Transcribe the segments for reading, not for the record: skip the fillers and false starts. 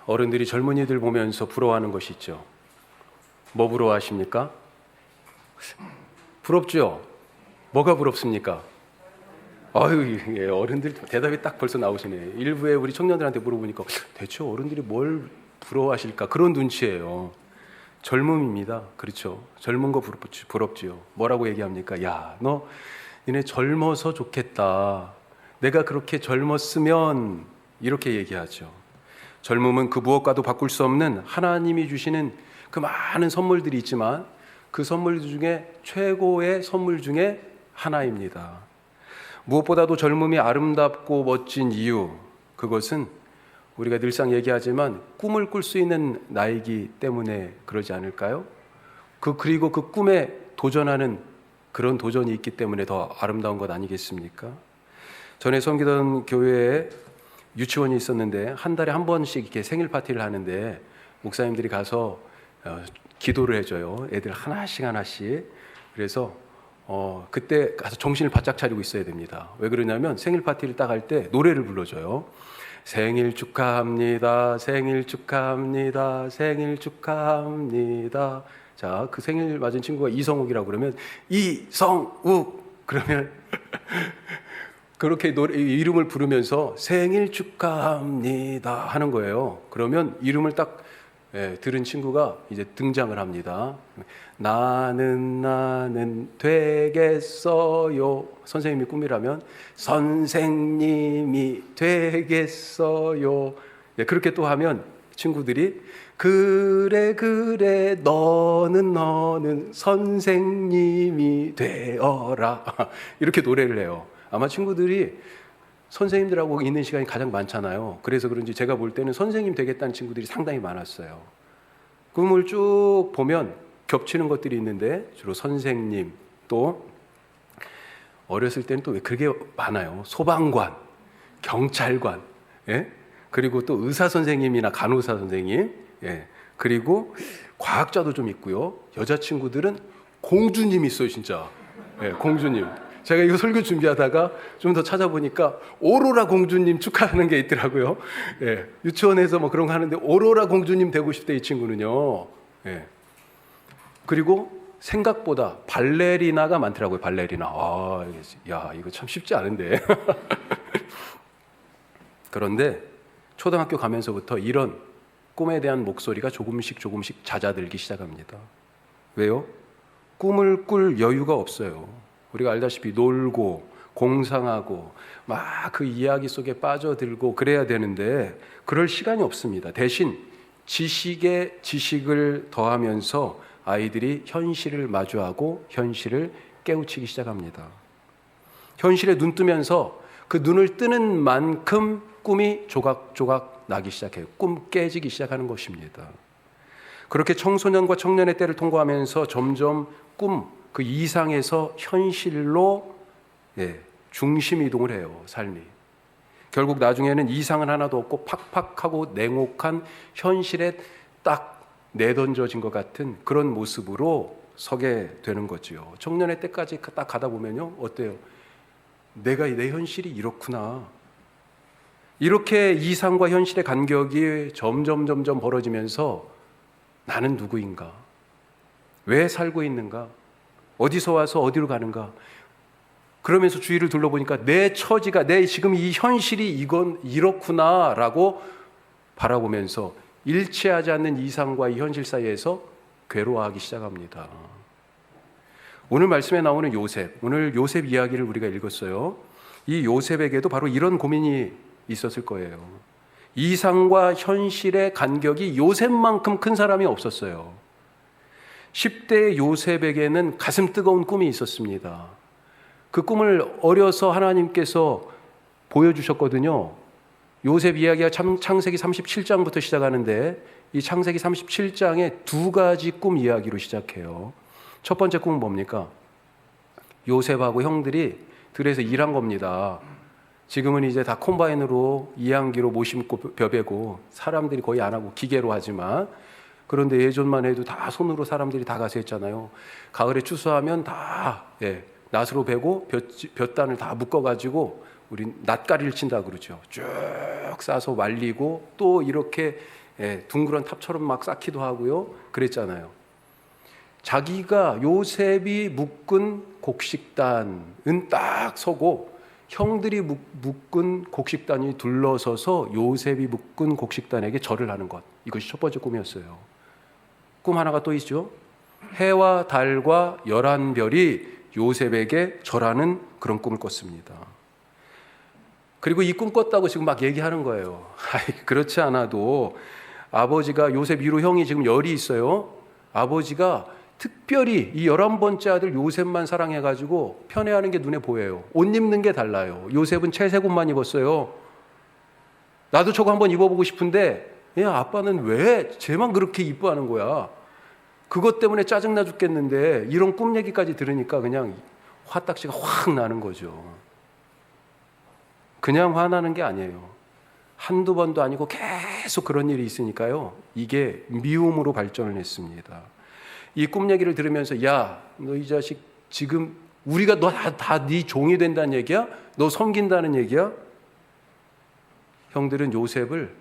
어른들이 젊은이들 보면서 부러워하는 것이 있죠. 뭐 부러워하십니까? 부럽죠? 뭐가 부럽습니까? 아유, 예, 어른들 대답이 딱 벌써 나오시네. 일부에 우리 청년들한테 물어보니까 대체 어른들이 뭘 부러워하실까? 그런 눈치예요. 젊음입니다. 그렇죠. 젊은 거 부럽지요. 뭐라고 얘기합니까? 야, 니네 젊어서 좋겠다. 내가 그렇게 젊었으면 이렇게 얘기하죠. 젊음은 그 무엇과도 바꿀 수 없는 하나님이 주시는 그 많은 선물들이 있지만 그 선물 중에 최고의 선물 중에 하나입니다. 무엇보다도 젊음이 아름답고 멋진 이유, 그것은 우리가 늘상 얘기하지만 꿈을 꿀 수 있는 나이기 때문에 그러지 않을까요? 그리고 그 꿈에 도전하는 그런 도전이 있기 때문에 더 아름다운 것 아니겠습니까? 전에 섬기던 교회에 유치원이 있었는데 한 달에 한 번씩 이렇게 생일 파티를 하는데 목사님들이 가서 기도를 해줘요. 애들 하나씩 하나씩. 그래서 그때 가서 정신을 바짝 차리고 있어야 됩니다. 왜 그러냐면 생일 파티를 딱 할 때 노래를 불러줘요. 생일 축하합니다. 생일 축하합니다. 생일 축하합니다. 자, 그 생일 맞은 친구가 이성욱이라고 그러면 이성욱 그러면 그렇게 이름을 부르면서 생일 축하합니다 하는 거예요. 그러면 이름을 딱 들은 친구가 이제 등장을 합니다. 나는 되겠어요. 선생님이 꿈이라면 선생님이 되겠어요. 그렇게 또 하면 친구들이 그래 너는 선생님이 되어라 이렇게 노래를 해요. 아마 친구들이 선생님들하고 있는 시간이 가장 많잖아요. 그래서 그런지 제가 볼 때는 선생님 되겠다는 친구들이 상당히 많았어요. 꿈을 쭉 보면 겹치는 것들이 있는데 주로 선생님, 또 어렸을 때는 또 왜 그게 많아요. 소방관, 경찰관, 예? 그리고 또 의사 선생님이나 간호사 선생님, 예? 그리고 과학자도 좀 있고요. 여자친구들은 공주님 있어요, 진짜. 예, 공주님. 제가 이거 설교 준비하다가 좀 더 찾아보니까 오로라 공주님 축하하는 게 있더라고요. 예, 유치원에서 뭐 그런 거 하는데 오로라 공주님 되고 싶대, 이 친구는요. 예. 그리고 생각보다 발레리나가 많더라고요. 발레리나. 야, 이거 참 쉽지 않은데. 그런데 초등학교 가면서부터 이런 꿈에 대한 목소리가 조금씩 잦아들기 시작합니다. 왜요? 꿈을 꿀 여유가 없어요. 우리가 알다시피 놀고 공상하고 막 그 이야기 속에 빠져들고 그래야 되는데 그럴 시간이 없습니다. 대신 지식에 지식을 더하면서 아이들이 현실을 마주하고 현실을 깨우치기 시작합니다. 현실에 눈 뜨면서 그 눈을 뜨는 만큼 꿈이 조각조각 나기 시작해요. 꿈 깨지기 시작하는 것입니다. 그렇게 청소년과 청년의 때를 통과하면서 점점 꿈, 그 이상에서 현실로 중심 이동을 해요, 삶이. 결국 나중에는 이상은 하나도 없고 팍팍하고 냉혹한 현실에 딱 내던져진 것 같은 그런 모습으로 서게 되는 거지요. 청년의 때까지 딱 가다 보면요, 어때요? 내 현실이 이렇구나. 이렇게 이상과 현실의 간격이 점점 벌어지면서 나는 누구인가? 왜 살고 있는가? 어디서 와서 어디로 가는가? 그러면서 주위를 둘러보니까 내 처지가, 내 지금 이 현실이 이건 이렇구나라고 바라보면서 일치하지 않는 이상과 이 현실 사이에서 괴로워하기 시작합니다. 오늘 말씀에 나오는 요셉, 오늘 요셉 이야기를 우리가 읽었어요. 이 요셉에게도 바로 이런 고민이 있었을 거예요. 이상과 현실의 간격이 요셉만큼 큰 사람이 없었어요. 10대 요셉에게는 가슴 뜨거운 꿈이 있었습니다. 그 꿈을 어려서 하나님께서 보여주셨거든요. 요셉 이야기가 창세기 37장부터 시작하는데 이 창세기 37장에 두 가지 꿈 이야기로 시작해요. 첫 번째 꿈은 뭡니까? 요셉하고 형들이 들에서 일한 겁니다. 지금은 이제 다 콤바인으로 이항기로 못 심고 벼베고 사람들이 거의 안 하고 기계로 하지만, 그런데 예전만 해도 다 손으로 사람들이 다 가서 했잖아요. 가을에 추수하면 다 낫으로 베고 볕단을 다 묶어가지고 우린 낫가리를 친다 그러죠. 쭉 싸서 말리고 또 이렇게 둥그런 탑처럼 막 쌓기도 하고요. 그랬잖아요. 자기가 요셉이 묶은 곡식단은 딱 서고 형들이 묶은 곡식단이 둘러서서 요셉이 묶은 곡식단에게 절을 하는 것. 이것이 첫 번째 꿈이었어요. 꿈 하나가 또 있죠. 해와 달과 11별이 요셉에게 절하는 그런 꿈을 꿨습니다. 그리고 이 꿈 꿨다고 지금 막 얘기하는 거예요. 그렇지 않아도 아버지가 요셉 위로 형이 지금 열이 있어요. 아버지가 특별히 이 11번째 아들 요셉만 사랑해가지고 편애하는 게 눈에 보여요. 옷 입는 게 달라요. 요셉은 채색 옷만 입었어요. 나도 저거 한번 입어보고 싶은데 야, 아빠는 왜 쟤만 그렇게 이뻐하는 거야? 그것 때문에 짜증나 죽겠는데 이런 꿈 얘기까지 들으니까 그냥 화딱지가 확 나는 거죠. 그냥 화나는 게 아니에요. 한두 번도 아니고 계속 그런 일이 있으니까요. 이게 미움으로 발전을 했습니다. 이 꿈 얘기를 들으면서 야, 너 이 자식 지금 우리가 너 다 네 종이 된다는 얘기야? 너 섬긴다는 얘기야? 형들은 요셉을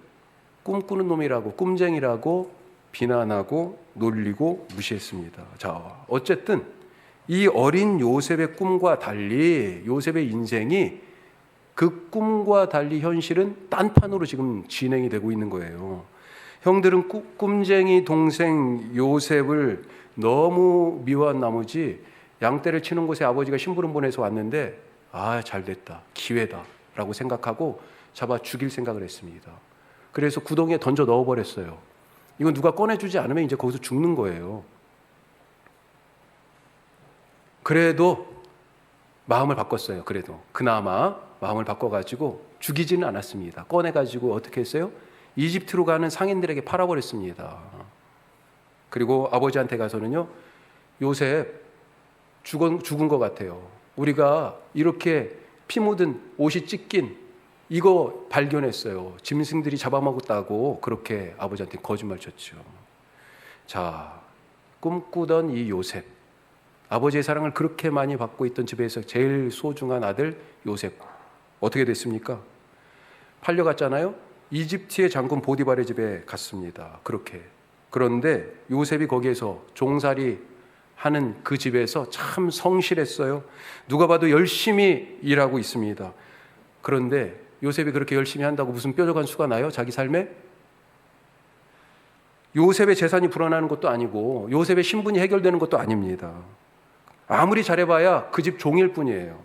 꿈꾸는 놈이라고 꿈쟁이라고 비난하고 놀리고 무시했습니다. 자, 어쨌든 이 어린 요셉의 꿈과 달리 요셉의 인생이 그 꿈과 달리 현실은 딴판으로 지금 진행이 되고 있는 거예요. 형들은 꿈쟁이 동생 요셉을 너무 미워한 나머지 양떼를 치는 곳에 아버지가 심부름 보내서 왔는데 잘됐다, 기회다 라고 생각하고 잡아 죽일 생각을 했습니다. 그래서 구덩이에 던져 넣어버렸어요. 이건 누가 꺼내주지 않으면 이제 거기서 죽는 거예요. 그래도 마음을 바꿨어요. 그래도 그나마 마음을 바꿔가지고 죽이지는 않았습니다. 꺼내가지고 어떻게 했어요? 이집트로 가는 상인들에게 팔아버렸습니다. 그리고 아버지한테 가서는요, 요셉 죽은 것 같아요. 우리가 이렇게 피 묻은 옷이 찢긴 이거 발견했어요. 짐승들이 잡아먹었다고 그렇게 아버지한테 거짓말 쳤죠. 자, 꿈꾸던 이 요셉, 아버지의 사랑을 그렇게 많이 받고 있던 집에서 제일 소중한 아들 요셉, 어떻게 됐습니까? 팔려갔잖아요. 이집트의 장군 보디발의 집에 갔습니다. 그렇게. 그런데 요셉이 거기에서 종살이 하는 그 집에서 참 성실했어요. 누가 봐도 열심히 일하고 있습니다. 그런데 요셉이 그렇게 열심히 한다고 무슨 뾰족한 수가 나요? 자기 삶에? 요셉의 재산이 불어나는 것도 아니고 요셉의 신분이 해결되는 것도 아닙니다. 아무리 잘해봐야 그 집 종일 뿐이에요.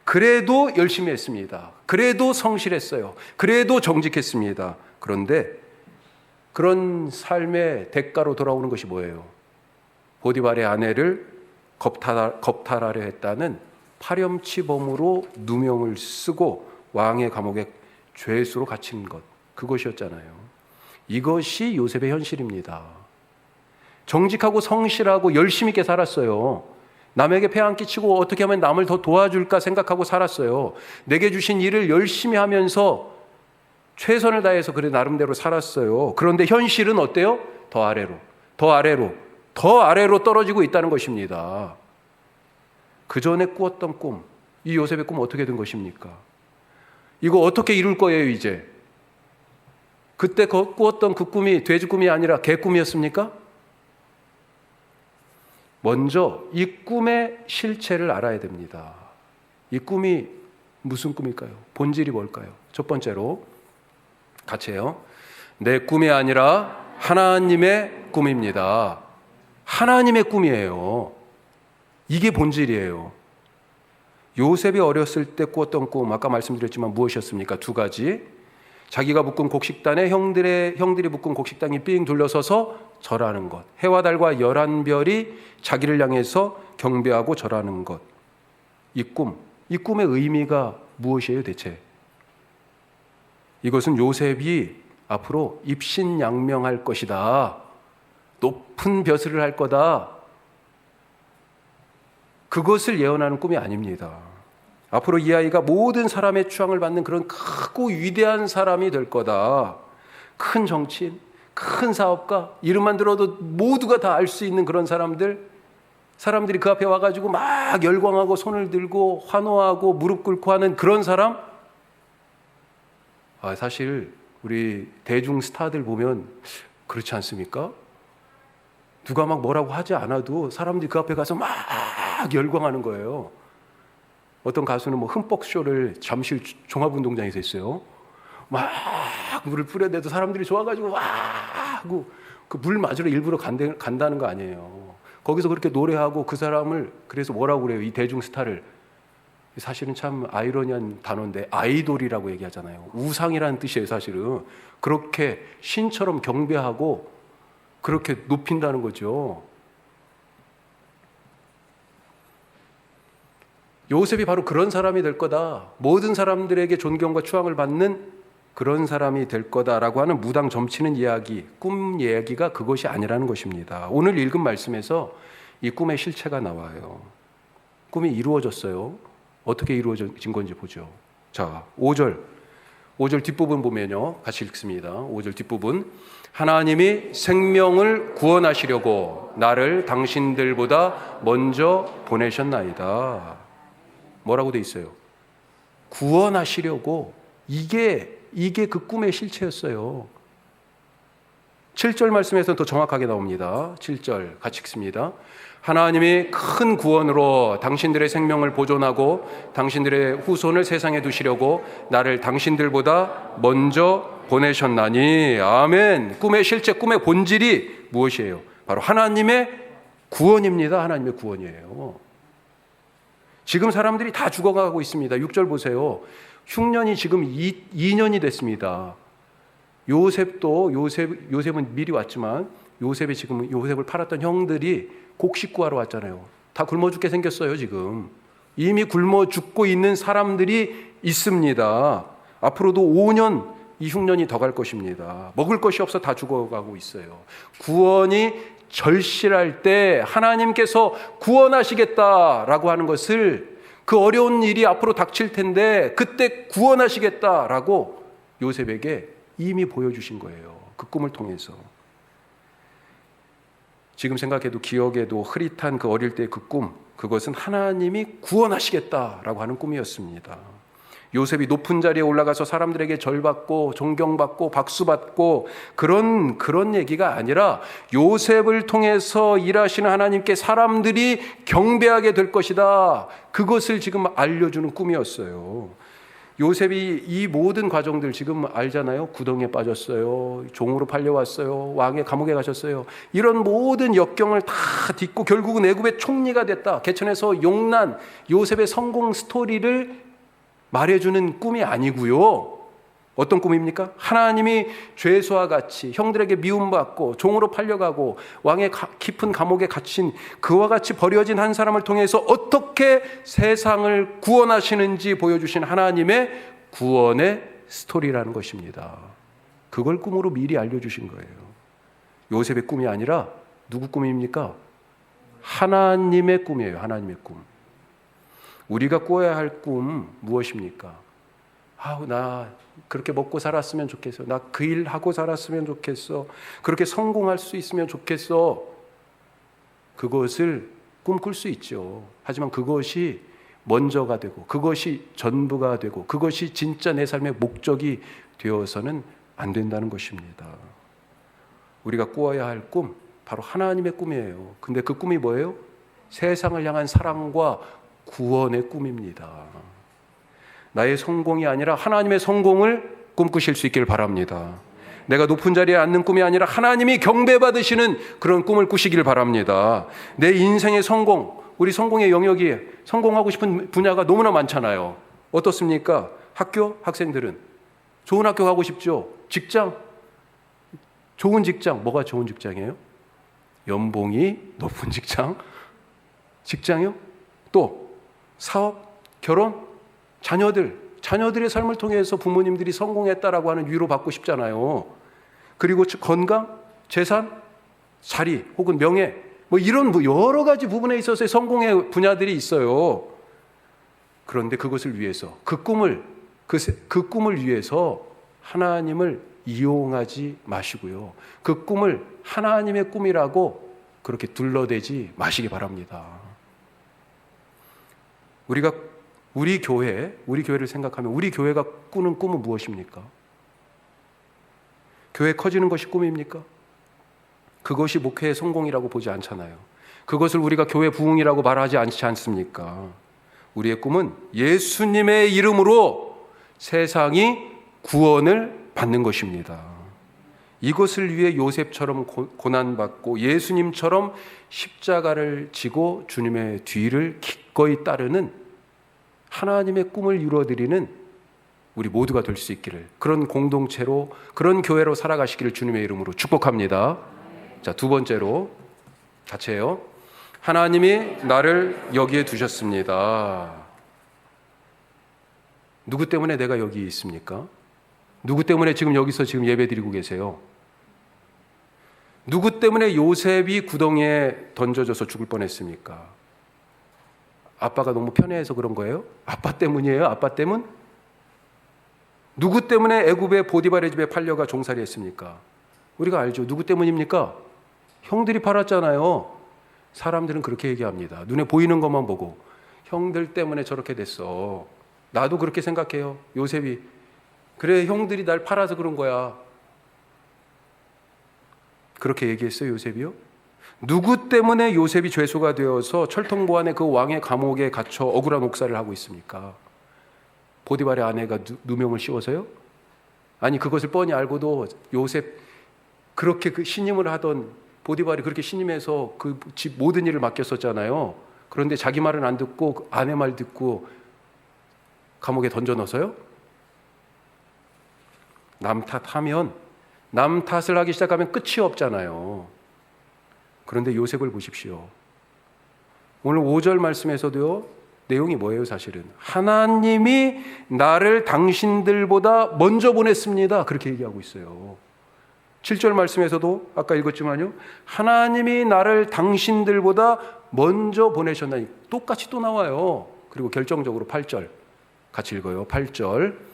그래도 열심히 했습니다. 그래도 성실했어요. 그래도 정직했습니다. 그런데 그런 삶의 대가로 돌아오는 것이 뭐예요? 보디발의 아내를 겁탈하려 했다는 파렴치범으로 누명을 쓰고 왕의 감옥에 죄수로 갇힌 것, 그것이었잖아요. 이것이 요셉의 현실입니다. 정직하고 성실하고 열심히 있게 살았어요. 남에게 폐 안 끼치고 어떻게 하면 남을 더 도와줄까 생각하고 살았어요. 내게 주신 일을 열심히 하면서 최선을 다해서 그래 나름대로 살았어요. 그런데 현실은 어때요? 더 아래로, 더 아래로, 더 아래로 떨어지고 있다는 것입니다. 그 전에 꾸었던 꿈, 이 요셉의 꿈 어떻게 된 것입니까? 이거 어떻게 이룰 거예요, 이제? 그때 꾸었던 그 꿈이 돼지 꿈이 아니라 개 꿈이었습니까? 먼저 이 꿈의 실체를 알아야 됩니다. 이 꿈이 무슨 꿈일까요? 본질이 뭘까요? 첫 번째로 같이 해요. 내 꿈이 아니라 하나님의 꿈입니다. 하나님의 꿈이에요. 이게 본질이에요. 요셉이 어렸을 때 꾸었던 꿈, 아까 말씀드렸지만 무엇이었습니까? 두 가지. 자기가 묶은 곡식단에 형들이 묶은 곡식단이 삥 둘러서서 절하는 것. 해와 달과 11별이 자기를 향해서 경배하고 절하는 것. 이 꿈의 의미가 무엇이에요, 대체? 이것은 요셉이 앞으로 입신양명할 것이다. 높은 벼슬을 할 거다. 그것을 예언하는 꿈이 아닙니다. 앞으로 이 아이가 모든 사람의 추앙을 받는 그런 크고 위대한 사람이 될 거다. 큰 정치인, 큰 사업가, 이름만 들어도 모두가 다 알 수 있는 그런 사람들이 그 앞에 와가지고 막 열광하고 손을 들고 환호하고 무릎 꿇고 하는 그런 사람? 사실 우리 대중 스타들 보면 그렇지 않습니까? 누가 막 뭐라고 하지 않아도 사람들이 그 앞에 가서 막 열광하는 거예요. 어떤 가수는 뭐 흠뻑쇼를 잠실 종합운동장에서 했어요. 막 물을 뿌려대도 사람들이 좋아가지고 와 하고 그 물 맞으러 일부러 간다는 거 아니에요. 거기서 그렇게 노래하고 그 사람을 그래서 뭐라고 그래요? 이 대중 스타를. 사실은 참 아이러니한 단어인데 아이돌이라고 얘기하잖아요. 우상이라는 뜻이에요, 사실은. 그렇게 신처럼 경배하고 그렇게 높인다는 거죠. 요셉이 바로 그런 사람이 될 거다. 모든 사람들에게 존경과 추앙을 받는 그런 사람이 될 거다라고 하는 무당 점치는 이야기, 꿈 이야기가 그것이 아니라는 것입니다. 오늘 읽은 말씀에서 이 꿈의 실체가 나와요. 꿈이 이루어졌어요. 어떻게 이루어진 건지 보죠. 자, 5절 뒷부분 보면요. 같이 읽습니다. 5절 뒷부분. 하나님이 생명을 구원하시려고 나를 당신들보다 먼저 보내셨나이다. 뭐라고 돼 있어요? 구원하시려고. 이게 그 꿈의 실체였어요. 7절 말씀에서는 더 정확하게 나옵니다. 7절 같이 읽습니다. 하나님이 큰 구원으로 당신들의 생명을 보존하고 당신들의 후손을 세상에 두시려고 나를 당신들보다 먼저 보내셨나니. 아멘. 꿈의 실체, 꿈의 본질이 무엇이에요? 바로 하나님의 구원입니다. 하나님의 구원이에요. 지금 사람들이 다 죽어가고 있습니다. 6절 보세요. 흉년이 지금 2년이 됐습니다. 요셉은 미리 왔지만 요셉을 팔았던 형들이 곡식 구하러 왔잖아요. 다 굶어 죽게 생겼어요, 지금. 이미 굶어 죽고 있는 사람들이 있습니다. 앞으로도 5년 이 흉년이 더 갈 것입니다. 먹을 것이 없어 다 죽어가고 있어요. 구원이 절실할 때 하나님께서 구원하시겠다라고 하는 것을, 그 어려운 일이 앞으로 닥칠 텐데 그때 구원하시겠다라고 요셉에게 이미 보여주신 거예요. 그 꿈을 통해서. 지금 생각해도 기억에도 흐릿한 그 어릴 때의 그 꿈, 그것은 하나님이 구원하시겠다라고 하는 꿈이었습니다. 요셉이 높은 자리에 올라가서 사람들에게 절받고 존경받고 박수받고 그런 얘기가 아니라 요셉을 통해서 일하시는 하나님께 사람들이 경배하게 될 것이다. 그것을 지금 알려주는 꿈이었어요. 요셉이 이 모든 과정들 지금 알잖아요. 구덩이에 빠졌어요. 종으로 팔려왔어요. 왕의 감옥에 가셨어요. 이런 모든 역경을 다 딛고 결국은 애굽의 총리가 됐다. 개천에서 용난 요셉의 성공 스토리를 말해주는 꿈이 아니고요. 어떤 꿈입니까? 하나님이 죄수와 같이 형들에게 미움받고 종으로 팔려가고 왕의 깊은 감옥에 갇힌 그와 같이 버려진 한 사람을 통해서 어떻게 세상을 구원하시는지 보여주신 하나님의 구원의 스토리라는 것입니다. 그걸 꿈으로 미리 알려주신 거예요. 요셉의 꿈이 아니라 누구 꿈입니까? 하나님의 꿈이에요. 하나님의 꿈. 우리가 꿔야 할 꿈 무엇입니까? 나 그렇게 먹고 살았으면 좋겠어. 나 그 일 하고 살았으면 좋겠어. 그렇게 성공할 수 있으면 좋겠어. 그것을 꿈꿀 수 있죠. 하지만 그것이 먼저가 되고 그것이 전부가 되고 그것이 진짜 내 삶의 목적이 되어서는 안 된다는 것입니다. 우리가 꾸어야 할 꿈, 바로 하나님의 꿈이에요. 근데 그 꿈이 뭐예요? 세상을 향한 사랑과 구원의 꿈입니다. 나의 성공이 아니라 하나님의 성공을 꿈꾸실 수 있길 바랍니다. 내가 높은 자리에 앉는 꿈이 아니라 하나님이 경배받으시는 그런 꿈을 꾸시길 바랍니다. 내 인생의 성공, 우리 성공의 영역이 성공하고 싶은 분야가 너무나 많잖아요. 어떻습니까? 학생들은 좋은 학교 가고 싶죠. 직장, 좋은 직장. 뭐가 좋은 직장이에요? 연봉이 높은 직장이요? 또 사업, 결혼, 자녀들의 삶을 통해서 부모님들이 성공했다라고 하는 위로 받고 싶잖아요. 그리고 건강, 재산, 자리 혹은 명예, 이런 여러 가지 부분에 있어서의 성공의 분야들이 있어요. 그런데 그것을 위해서 그 꿈을 위해서 하나님을 이용하지 마시고요. 그 꿈을 하나님의 꿈이라고 그렇게 둘러대지 마시기 바랍니다. 우리 교회를 생각하면 우리 교회가 꾸는 꿈은 무엇입니까? 교회 커지는 것이 꿈입니까? 그것이 목회의 성공이라고 보지 않잖아요. 그것을 우리가 교회 부흥이라고 말하지 않지 않습니까? 우리의 꿈은 예수님의 이름으로 세상이 구원을 받는 것입니다. 이것을 위해 요셉처럼 고난받고 예수님처럼 십자가를 지고 주님의 뒤를 기꺼이 따르는 하나님의 꿈을 이루어드리는 우리 모두가 될 수 있기를, 그런 공동체로, 그런 교회로 살아가시기를 주님의 이름으로 축복합니다. 자, 두 번째로 같이 해요. 하나님이 나를 여기에 두셨습니다. 누구 때문에 내가 여기 있습니까? 누구 때문에 지금 여기서 지금 예배 드리고 계세요? 누구 때문에 요셉이 구덩이에 던져져서 죽을 뻔했습니까? 아빠가 너무 편애해서 그런 거예요? 아빠 때문이에요? 아빠 때문? 누구 때문에 애굽의 보디발의 집에 팔려가 종살이 했습니까? 우리가 알죠. 누구 때문입니까? 형들이 팔았잖아요. 사람들은 그렇게 얘기합니다. 눈에 보이는 것만 보고 형들 때문에 저렇게 됐어. 나도 그렇게 생각해요. 요셉이 그래, 형들이 날 팔아서 그런 거야. 그렇게 얘기했어요, 요셉이요? 누구 때문에 요셉이 죄수가 되어서 철통보안의 그 왕의 감옥에 갇혀 억울한 옥살이를 하고 있습니까? 보디발의 아내가 누명을 씌워서요? 아니, 그것을 뻔히 알고도 요셉 그렇게 그 신임을 하던 보디발이 그렇게 신임해서 그 집 모든 일을 맡겼었잖아요. 그런데 자기 말은 안 듣고 아내 말 듣고 감옥에 던져 넣어서요? 남 탓하면, 남 탓을 하기 시작하면 끝이 없잖아요. 그런데 요셉을 보십시오. 오늘 5절 말씀에서도요, 내용이 뭐예요? 사실은 하나님이 나를 당신들보다 먼저 보냈습니다, 그렇게 얘기하고 있어요. 7절 말씀에서도 아까 읽었지만요, 하나님이 나를 당신들보다 먼저 보내셨나니, 똑같이 또 나와요. 그리고 결정적으로 8절 같이 읽어요. 8절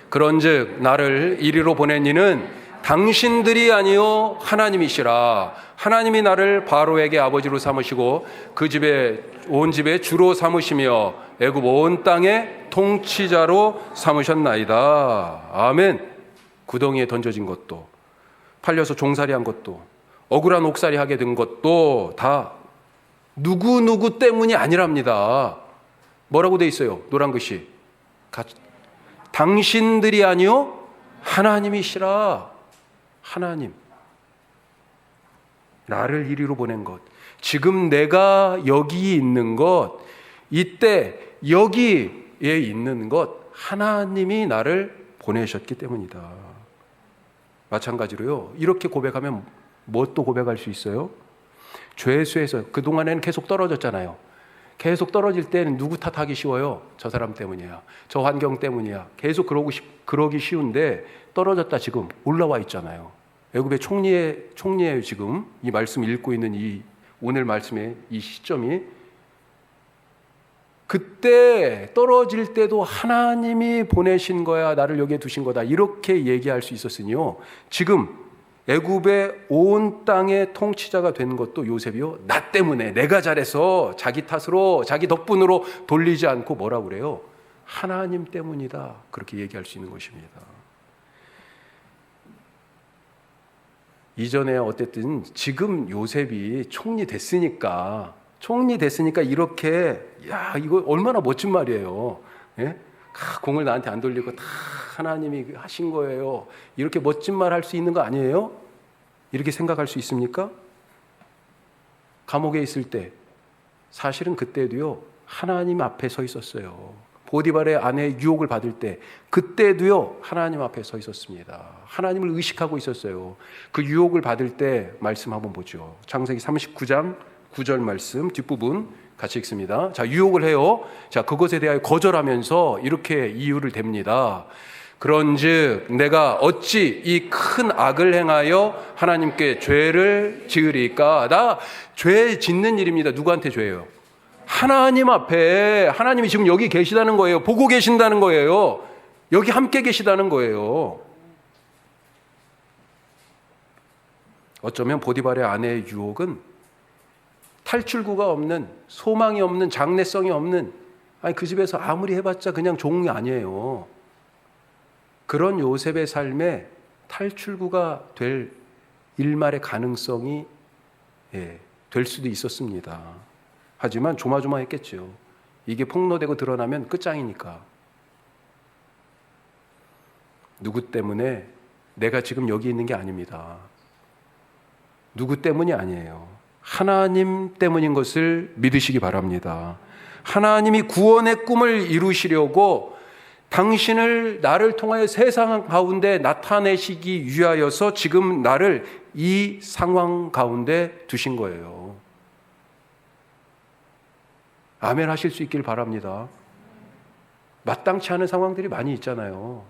그런즉 나를 이리로 보낸 이는 당신들이 아니요 하나님이시라. 하나님이 나를 바로에게 아버지로 삼으시고 그 집에 온 집에 주로 삼으시며 애굽 온 땅의 통치자로 삼으셨나이다. 아멘. 구덩이에 던져진 것도, 팔려서 종살이한 것도, 억울한 옥살이 하게 된 것도 다 누구 때문이 아니랍니다. 뭐라고 돼 있어요? 노란 글씨. 당신들이 아니요 하나님이시라. 하나님, 나를 이리로 보낸 것, 지금 내가 여기 있는 것, 이때 여기에 있는 것, 하나님이 나를 보내셨기 때문이다. 마찬가지로요, 이렇게 고백하면 뭐 또 고백할 수 있어요? 죄수에서 그동안에는 계속 떨어졌잖아요. 계속 떨어질 때는 누구 탓하기 쉬워요? 저 사람 때문이야, 저 환경 때문이야. 계속 그러기 쉬운데 떨어졌다 지금 올라와 있잖아요. 애굽의 총리예요. 지금 이 말씀 읽고 있는 이 오늘 말씀의 이 시점이, 그때 떨어질 때도 하나님이 보내신 거야, 나를 여기에 두신 거다, 이렇게 얘기할 수 있었으니요, 지금 애굽의 온 땅의 통치자가 된 것도 요셉이요, 나 때문에, 내가 잘해서 자기 탓으로 자기 덕분으로 돌리지 않고 뭐라고 그래요? 하나님 때문이다, 그렇게 얘기할 수 있는 것입니다. 이전에 어쨌든 지금 요셉이 총리 됐으니까 이렇게, 야, 이거 얼마나 멋진 말이에요. 예? 공을 나한테 안 돌리고 다 하나님이 하신 거예요, 이렇게 멋진 말 할 수 있는 거 아니에요? 이렇게 생각할 수 있습니까? 감옥에 있을 때 사실은 그때도요, 하나님 앞에 서 있었어요. 보디발의 아내의 유혹을 받을 때 그때도요, 하나님 앞에 서 있었습니다. 하나님을 의식하고 있었어요. 그 유혹을 받을 때 말씀 한번 보죠. 창세기 39장 9절 말씀 뒷부분 같이 읽습니다. 자, 유혹을 해요. 자, 그것에 대하여 거절하면서 이렇게 이유를 댑니다. 그런즉 내가 어찌 이 큰 악을 행하여 하나님께 죄를 지으리까? 나 죄 짓는 일입니다. 누구한테 죄예요? 하나님 앞에. 하나님이 지금 여기 계시다는 거예요. 보고 계신다는 거예요. 여기 함께 계시다는 거예요. 어쩌면 보디발의 아내의 유혹은 탈출구가 없는, 소망이 없는, 장래성이 없는, 아니 그 집에서 아무리 해봤자 그냥 종이 아니에요. 그런 요셉의 삶에 탈출구가 될 일말의 가능성이 될 수도 있었습니다. 하지만 조마조마했겠죠. 이게 폭로되고 드러나면 끝장이니까. 누구 때문에 내가 지금 여기 있는 게 아닙니다. 누구 때문이 아니에요. 하나님 때문인 것을 믿으시기 바랍니다. 하나님이 구원의 꿈을 이루시려고 당신을 나를 통하여 세상 가운데 나타내시기 위하여서 지금 나를 이 상황 가운데 두신 거예요. 아멘 하실 수 있길 바랍니다. 마땅치 않은 상황들이 많이 있잖아요.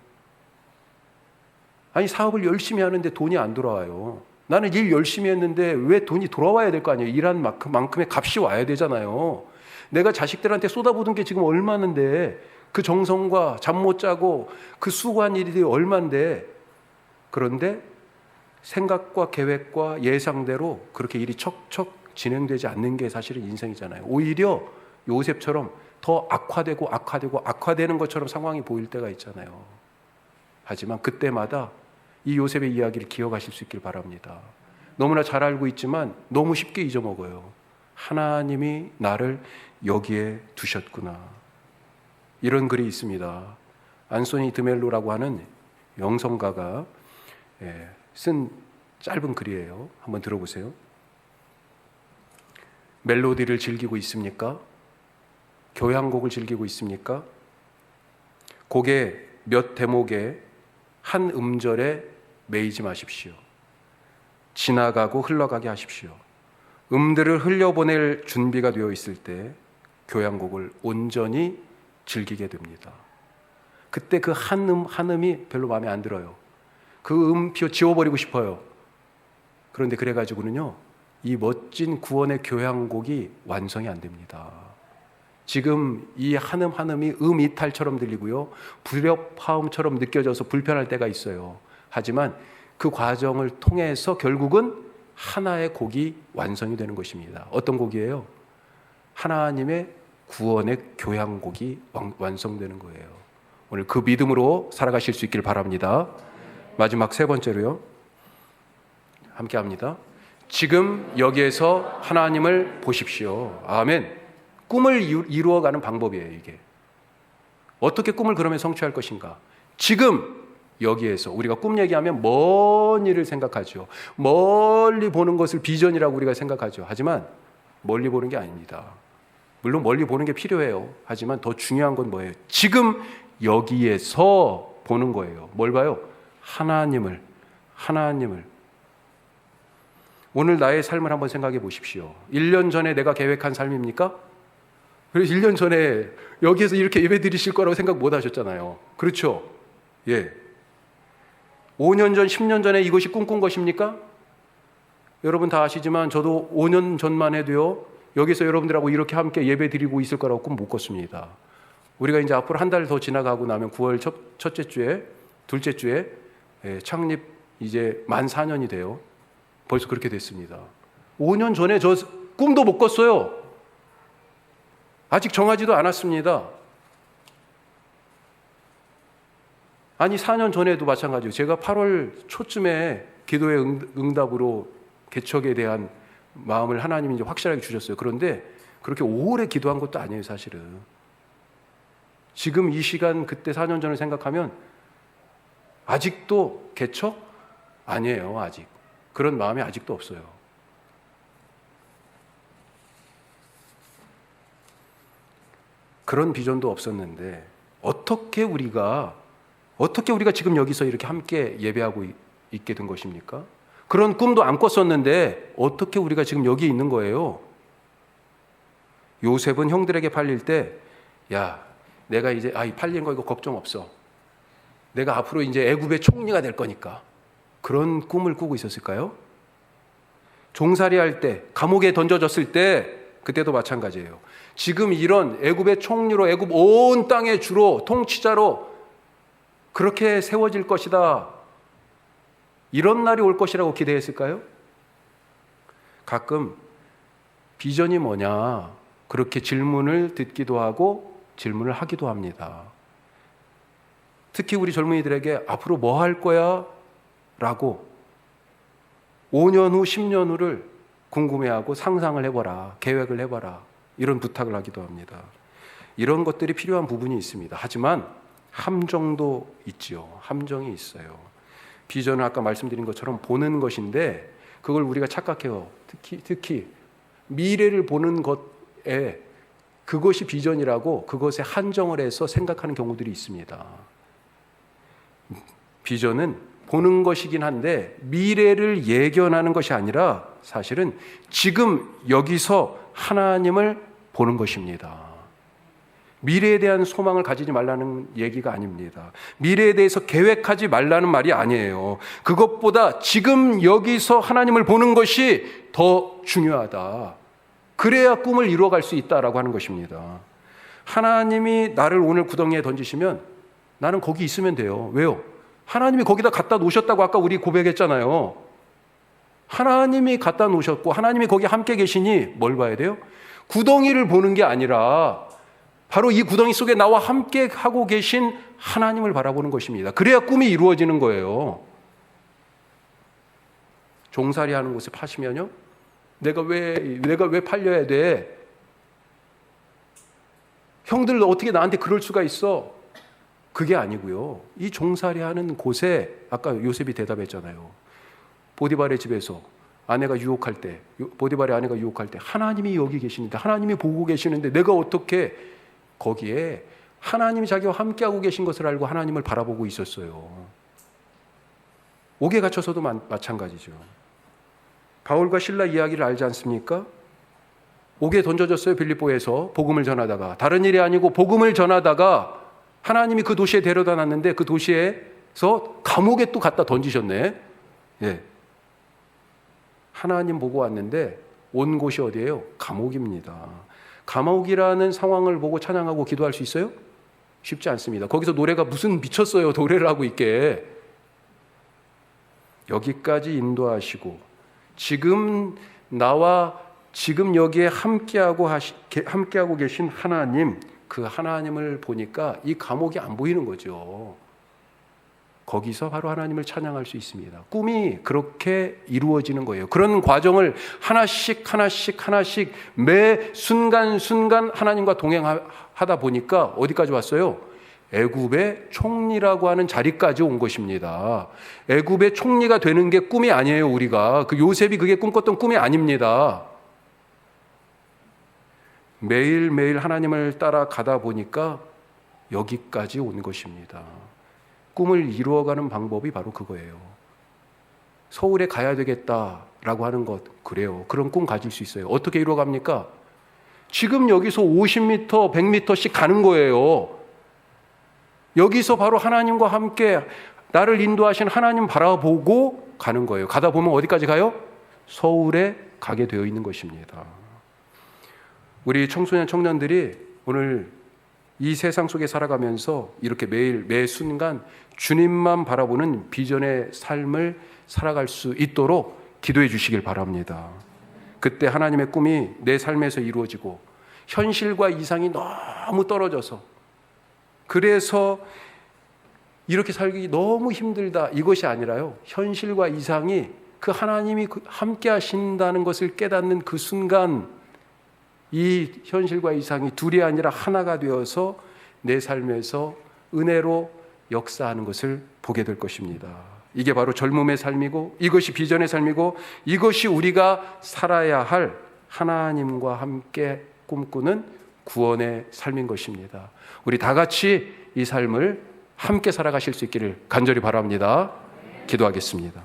아니, 사업을 열심히 하는데 돈이 안 돌아와요. 나는 일 열심히 했는데 왜 돈이 돌아와야 될 거 아니에요? 일한 만큼의 값이 와야 되잖아요. 내가 자식들한테 쏟아부은 게 지금 얼마는데, 그 정성과 잠 못 자고 그 수고한 일이 얼만데, 그런데 생각과 계획과 예상대로 그렇게 일이 척척 진행되지 않는 게 사실은 인생이잖아요. 오히려 요셉처럼 더 악화되는 것처럼 상황이 보일 때가 있잖아요. 하지만 그때마다 이 요셉의 이야기를 기억하실 수 있길 바랍니다. 너무나 잘 알고 있지만 너무 쉽게 잊어먹어요. 하나님이 나를 여기에 두셨구나. 이런 글이 있습니다. 안소니 드멜로라고 하는 영성가가 쓴 짧은 글이에요. 한번 들어보세요. 멜로디를 즐기고 있습니까? 교향곡을 즐기고 있습니까? 곡의 몇 대목에 한 음절에 매이지 마십시오. 지나가고 흘러가게 하십시오. 음들을 흘려보낼 준비가 되어 있을 때 교향곡을 온전히 즐기게 됩니다. 그때 그 한 음이 별로 마음에 안 들어요. 그 음표 지워버리고 싶어요. 그런데 그래가지고는요, 이 멋진 구원의 교향곡이 완성이 안 됩니다. 지금 이 한 음이 이탈처럼 들리고요, 불협화음처럼 느껴져서 불편할 때가 있어요. 하지만 그 과정을 통해서 결국은 하나의 곡이 완성이 되는 것입니다. 어떤 곡이에요? 하나님의 구원의 교향곡이 완성되는 거예요. 오늘 그 믿음으로 살아가실 수 있길 바랍니다. 마지막 세 번째로요, 함께 합니다. 지금 여기에서 하나님을 보십시오. 아멘. 꿈을 이루어가는 방법이에요, 이게. 어떻게 꿈을 그러면 성취할 것인가? 지금 여기에서 우리가 꿈 얘기하면 먼 일을 생각하죠. 멀리 보는 것을 비전이라고 우리가 생각하죠. 하지만 멀리 보는 게 아닙니다. 물론 멀리 보는 게 필요해요. 하지만 더 중요한 건 뭐예요? 지금 여기에서 보는 거예요. 뭘 봐요? 하나님을. 오늘 나의 삶을 한번 생각해 보십시오. 1년 전에 내가 계획한 삶입니까? 그래서 1년 전에 여기에서 이렇게 예배 드리실 거라고 생각 못 하셨잖아요. 그렇죠? 예. 5년 전, 10년 전에 이것이 꿈꾼 것입니까? 여러분 다 아시지만 저도 5년 전만 해도요, 여기서 여러분들하고 이렇게 함께 예배 드리고 있을 거라고 꿈 못 꿨습니다. 우리가 이제 앞으로 한 달 더 지나가고 나면 9월 첫째 주에, 둘째 주에 창립 이제 만 4년이 돼요. 벌써 그렇게 됐습니다. 5년 전에 저 꿈도 못 꿨어요. 아직 정하지도 않았습니다. 아니, 4년 전에도 마찬가지예요. 제가 8월 초쯤에 기도의 응답으로 개척에 대한 마음을 하나님이 이제 확실하게 주셨어요. 그런데 그렇게 오래 기도한 것도 아니에요, 사실은. 지금 이 시간, 그때 4년 전을 생각하면 아직도 개척? 아니에요, 아직. 그런 마음이 아직도 없어요. 그런 비전도 없었는데 어떻게 우리가 지금 여기서 이렇게 함께 예배하고 있게 된 것입니까? 그런 꿈도 안 꿨었는데 어떻게 우리가 지금 여기 있는 거예요? 요셉은 형들에게 팔릴 때, 야, 내가 이제 팔린 거 이거 걱정 없어. 내가 앞으로 이제 애굽의 총리가 될 거니까. 그런 꿈을 꾸고 있었을까요? 종살이 할 때, 감옥에 던져졌을 때, 그때도 마찬가지예요. 지금 이런 애굽의 총리로, 애굽 온 땅의 주로, 통치자로 그렇게 세워질 것이다, 이런 날이 올 것이라고 기대했을까요? 가끔 비전이 뭐냐, 그렇게 질문을 듣기도 하고 질문을 하기도 합니다. 특히 우리 젊은이들에게 앞으로 뭐 할 거야? 라고 5년 후, 10년 후를 궁금해하고 상상을 해봐라, 계획을 해봐라, 이런 부탁을 하기도 합니다. 이런 것들이 필요한 부분이 있습니다. 하지만 함정도 있죠. 함정이 있어요. 비전은 아까 말씀드린 것처럼 보는 것인데 그걸 우리가 착각해요. 특히 미래를 보는 것에 그것이 비전이라고 그것에 한정을 해서 생각하는 경우들이 있습니다. 비전은 보는 것이긴 한데 미래를 예견하는 것이 아니라 사실은 지금 여기서 하나님을 보는 것입니다. 미래에 대한 소망을 가지지 말라는 얘기가 아닙니다. 미래에 대해서 계획하지 말라는 말이 아니에요. 그것보다 지금 여기서 하나님을 보는 것이 더 중요하다. 그래야 꿈을 이루어갈 수 있다라고 하는 것입니다. 하나님이 나를 오늘 구덩이에 던지시면 나는 거기 있으면 돼요. 왜요? 하나님이 거기다 갖다 놓으셨다고 아까 우리 고백했잖아요. 하나님이 갖다 놓으셨고 하나님이 거기 함께 계시니 뭘 봐야 돼요? 구덩이를 보는 게 아니라 바로 이 구덩이 속에 나와 함께 하고 계신 하나님을 바라보는 것입니다. 그래야 꿈이 이루어지는 거예요. 종살이 하는 곳에 파시면요, 내가 왜 팔려야 돼? 형들 어떻게 나한테 그럴 수가 있어? 그게 아니고요. 이 종살이 하는 곳에 아까 요셉이 대답했잖아요. 보디발의 집에서 아내가 유혹할 때, 보디발의 아내가 유혹할 때 하나님이 여기 계시는데, 하나님이 보고 계시는데 내가 어떻게 거기에 하나님이 자기와 함께하고 계신 것을 알고 하나님을 바라보고 있었어요. 옥에 갇혀서도 마찬가지죠. 바울과 실라 이야기를 알지 않습니까? 옥에 던져졌어요. 빌립보에서 복음을 전하다가. 다른 일이 아니고 복음을 전하다가 하나님이 그 도시에 데려다 놨는데 그 도시에서 감옥에 또 갖다 던지셨네. 예. 하나님 보고 왔는데 온 곳이 어디예요? 감옥입니다. 감옥이라는 상황을 보고 찬양하고 기도할 수 있어요? 쉽지 않습니다. 거기서 노래가 무슨 미쳤어요. 노래를 하고 있게. 여기까지 인도하시고 지금 나와 지금 여기에 함께하고 계신 하나님, 그 하나님을 보니까 이 감옥이 안 보이는 거죠. 거기서 바로 하나님을 찬양할 수 있습니다. 꿈이 그렇게 이루어지는 거예요. 그런 과정을 하나씩 매 순간순간 하나님과 동행하다 보니까 어디까지 왔어요? 애굽의 총리라고 하는 자리까지 온 것입니다. 애굽의 총리가 되는 게 꿈이 아니에요. 우리가 그 요셉이 그게 꿈꿨던 꿈이 아닙니다. 매일매일 하나님을 따라가다 보니까 여기까지 온 것입니다. 꿈을 이루어가는 방법이 바로 그거예요. 서울에 가야 되겠다라고 하는 것, 그래요. 그런 꿈 가질 수 있어요. 어떻게 이루어갑니까? 지금 여기서 50m, 100m씩 가는 거예요. 여기서 바로 하나님과 함께 나를 인도하신 하나님 바라보고 가는 거예요. 가다 보면 어디까지 가요? 서울에 가게 되어 있는 것입니다. 우리 청소년 청년들이 오늘 이 세상 속에 살아가면서 이렇게 매일 매 순간 주님만 바라보는 비전의 삶을 살아갈 수 있도록 기도해 주시길 바랍니다. 그때 하나님의 꿈이 내 삶에서 이루어지고 현실과 이상이 너무 떨어져서 그래서 이렇게 살기 너무 힘들다 이것이 아니라요, 현실과 이상이 그 하나님이 함께 하신다는 것을 깨닫는 그 순간 이 현실과 이상이 둘이 아니라 하나가 되어서 내 삶에서 은혜로 역사하는 것을 보게 될 것입니다. 이게 바로 젊음의 삶이고 이것이 비전의 삶이고 이것이 우리가 살아야 할 하나님과 함께 꿈꾸는 구원의 삶인 것입니다. 우리 다 같이 이 삶을 함께 살아가실 수 있기를 간절히 바랍니다. 기도하겠습니다.